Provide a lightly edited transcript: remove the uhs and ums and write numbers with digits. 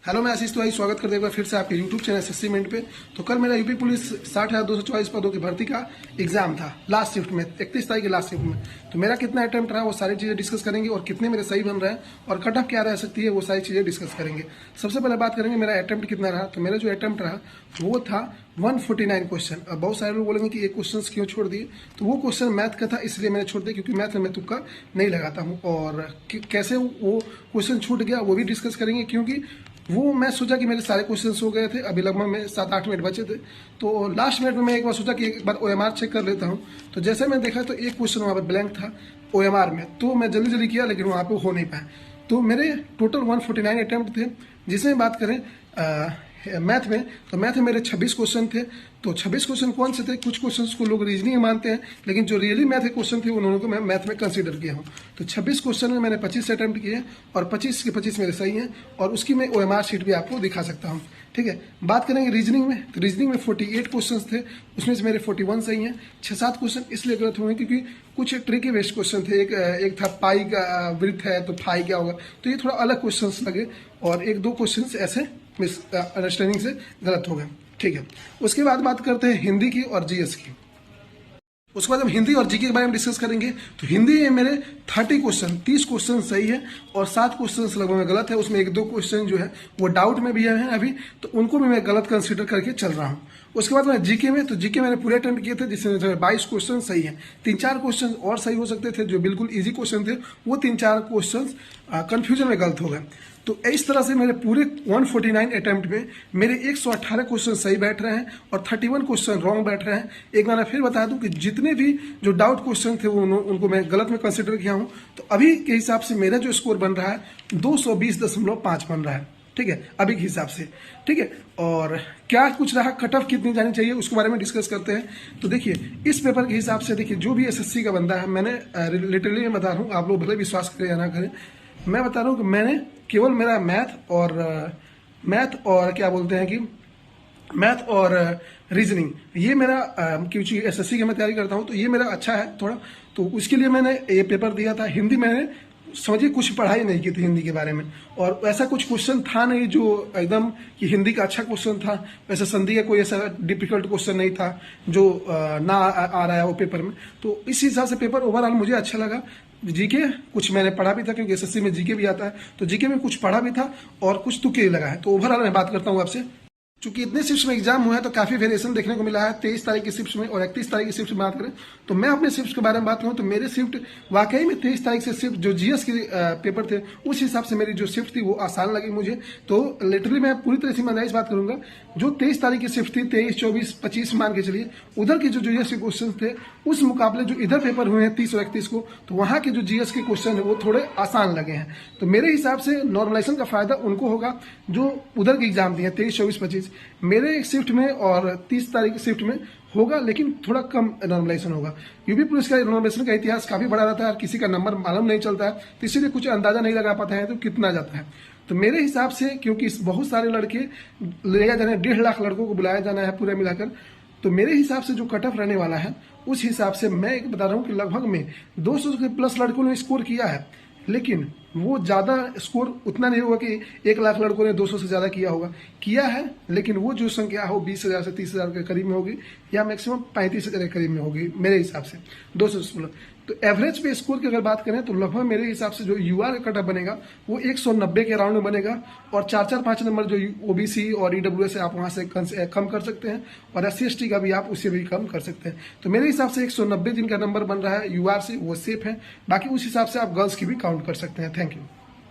Hello, मैं आशीष तिवारी स्वागत करते हुए फिर से आपके यूट्यूब चैनल एसएससी मिनट पे। तो कल मेरा यूपी पुलिस 60,244 पदों की भर्ती का एग्जाम था लास्ट शिफ्ट में, 31 तारीख की लास्ट शिफ्ट में। तो मेरा कितना अटेम्प्ट रहा वो सारी चीजें डिस्कस करेंगे और कितने मेरे सही बन रहे हैं और कट ऑफ क्या रह सकती है वो सारी चीजें डिस्कस करेंगे। सबसे पहले बात करेंगे मेरा अटेम्प्ट कितना रहा। तो मेरा जो अटेम्प्ट रहा वो था 149 क्वेश्चन। अब बहुत सारे लोग बोलेंगे कि ये क्वेश्चन क्यों छोड़ दिए, तो वो क्वेश्चन मैथ का था इसलिए मैंने छोड़ दिया, क्योंकि मैथ में मैं तुक्का नहीं लगाता हूँ। और कैसे वो क्वेश्चन छूट गया वो भी डिस्कस करेंगे, क्योंकि वो मैं सोचा कि मेरे सारे क्वेश्चंस हो गए थे, अभी लगभग में 7-8 मिनट बचे थे। तो लास्ट मिनट में मैं एक बार सोचा कि एक बार ओएमआर चेक कर लेता हूँ। तो जैसे मैं देखा तो एक क्वेश्चन वहाँ पर ब्लैंक था ओएमआर में, तो मैं जल्दी जल्दी किया लेकिन वहाँ पे हो नहीं पाया। तो मेरे टोटल 149 अटेम्प्ट थे। जिसमें बात करें मैथ में, तो मैथ में मेरे 26 क्वेश्चन थे। तो 26 क्वेश्चन कौन से थे? कुछ क्वेश्चंस को लोग रीजनिंग मानते हैं, लेकिन जो रियली मैथ के क्वेश्चन थे उन्होंने को मैं मैथ में कंसीडर किया हूँ। तो 26 क्वेश्चन में मैंने 25 अटेम्प्ट किए और 25 के 25 मेरे सही हैं, और उसकी मैं ओएमआर शीट भी आपको दिखा सकता हूँ। ठीक है, बात करेंगे रीजनिंग में। तो रीजनिंग में 48 क्वेश्चन थे, उसमें से मेरे 41 सही हैं। 6-7 क्वेश्चन इसलिए गलत हुए क्योंकि कुछ ट्रिकी बेस्ड क्वेश्चन थे। एक था पाई का वृत्त है तो फाई क्या होगा, तो ये थोड़ा अलग क्वेश्चन लगे, और 1-2 क्वेश्चन ऐसे मिस अंडरस्टैंडिंग से गलत हो गए। ठीक है, उसके बाद बात करते हैं हिंदी की और जीएस की। उसके बाद हम हिंदी और जीके के बारे में डिस्कस करेंगे। तो हिंदी में मेरे 30 क्वेश्चन सही है और 7 क्वेश्चन लगभग में गलत है। उसमें 1-2 क्वेश्चन जो है वो डाउट में भी है अभी, तो उनको भी मैं गलत कंसीडर करके चल रहा हूँ। उसके बाद मैं जीके में, तो जीके मैंने पूरे अटेम्प्ट किए थे, जिसमें 22 क्वेश्चन सही है। 3-4 क्वेश्चन और सही हो सकते थे, जो बिल्कुल ईजी क्वेश्चन थे वो 3-4 क्वेश्चन कंफ्यूजन में गलत हो गए। तो इस तरह से मेरे पूरे 149 अटेम्प्ट में मेरे 118 क्वेश्चन सही बैठ रहे हैं और 31 क्वेश्चन रॉन्ग बैठ रहे हैं। एक बार मैं फिर बता दूं कि जितने भी जो डाउट क्वेश्चन थे वो उनको मैं गलत में कंसिडर किया हूं। तो अभी के हिसाब से मेरा जो स्कोर बन रहा है 220.5 बन रहा है। ठीक है, अभी के हिसाब से। ठीक है, और क्या कुछ रहा, कट ऑफ कितनी जानी चाहिए उसके बारे में डिस्कस करते हैं। तो देखिए, इस पेपर के हिसाब से देखिए, जो भी एसएससी का बंदा है, मैंने लिटरली मैं बता रहा हूँ, आप लोग भले विश्वास करें या ना करें, मैं बता रहा हूँ कि मैंने केवल मेरा मैथ और क्या बोलते हैं कि मैथ और रीजनिंग, ये मेरा क्योंकि एसएससी की मैं तैयारी करता हूँ तो ये मेरा अच्छा है थोड़ा, तो उसके लिए मैंने ये पेपर दिया था। हिंदी मैंने समझिए कुछ पढ़ाई नहीं की थी हिंदी के बारे में, और ऐसा कुछ क्वेश्चन था नहीं जो एकदम कि हिंदी का अच्छा क्वेश्चन था। वैसे संधि का कोई ऐसा डिफिकल्ट क्वेश्चन नहीं था जो ना आ रहा है वो पेपर में। तो इस हिसाब से पेपर ओवरऑल मुझे अच्छा लगा। जीके कुछ मैंने पढ़ा भी था, क्योंकि एसएससी में जीके भी आता है, तो जीके में कुछ पढ़ा भी था और कुछ तुक्के लगा है। तो ओवरऑल मैं बात करता हूँ आपसे, चूंकि इतने शिफ्ट में एग्जाम हुआ है तो काफी वेरिएशन देखने को मिला है 23 तारीख की शिफ्ट में और 31 तारीख की शिफ्ट में बात करें। तो मैं अपने शिफ्ट के बारे में बात करूं तो मेरे शिफ्ट वाकई में 23 तारीख से शिफ्ट जो जीएस के पेपर थे उस हिसाब से मेरी जो शिफ्ट थी वो आसान लगी मुझे। तो लिटरली मैं पूरी तरह से ईमानदारी से बात करूंगा, जो 23 तारीख की शिफ्ट थी, 23, 24, 25 मान के चलिए, उधर के जो जीएस के क्वेश्चन थे उस मुकाबले जो इधर पेपर हुए हैं 30 और 31 को, तो वहां के जो जीएस के क्वेश्चन है वो थोड़े आसान लगे हैं। तो मेरे हिसाब से नॉर्मलाइजेशन का फायदा उनको होगा जो उधर के एग्जाम दिए 23, 24, 25। मेरे शिफ्ट में और 30 तारीख की शिफ्ट में होगा, लेकिन थोड़ा कम नॉर्मलाइजेशन होगा। यूपी पुलिस का नॉर्मलाइजेशन का इतिहास काफी बड़ा रहता है, किसी का नंबर मालूम नहीं चलता है, तो इसीलिए कुछ अंदाजा नहीं लगा पाते हैं तो कितना जाता है। तो मेरे हिसाब से, क्योंकि बहुत सारे लड़के ले जाने 1.5 लाख लड़कों को बुलाया जाना है पूरे मिलाकर, तो मेरे हिसाब से जो कट ऑफ रहने वाला है उस हिसाब से मैं एक बता रहा हूँ कि लगभग में 200 के प्लस लड़कों ने स्कोर किया है, लेकिन वो ज्यादा स्कोर उतना नहीं होगा कि 1 लाख लड़कों ने 200 से ज्यादा किया है, लेकिन वो जो संख्या हो 20,000 से 30,000 के करीब में होगी, या मैक्सिमम 35,000 के करीब में होगी मेरे हिसाब से 200 से। तो एवरेज पे स्कोर की अगर बात करें तो लगभग मेरे हिसाब से जो यूआर का कटअप बनेगा वो 190 के राउंड में बनेगा, और 4-4-5 नंबर जो ओबीसी और ईडब्ल्यूएस है आप वहां से कम कर सकते हैं, और SC/ST का भी आप उससे भी कम कर सकते हैं। तो मेरे हिसाब से 190 जिनका नंबर बन रहा है यूआर से वो सेफ है, बाकी उस हिसाब से आप गर्ल्स की भी काउंट कर सकते हैं। Thank you.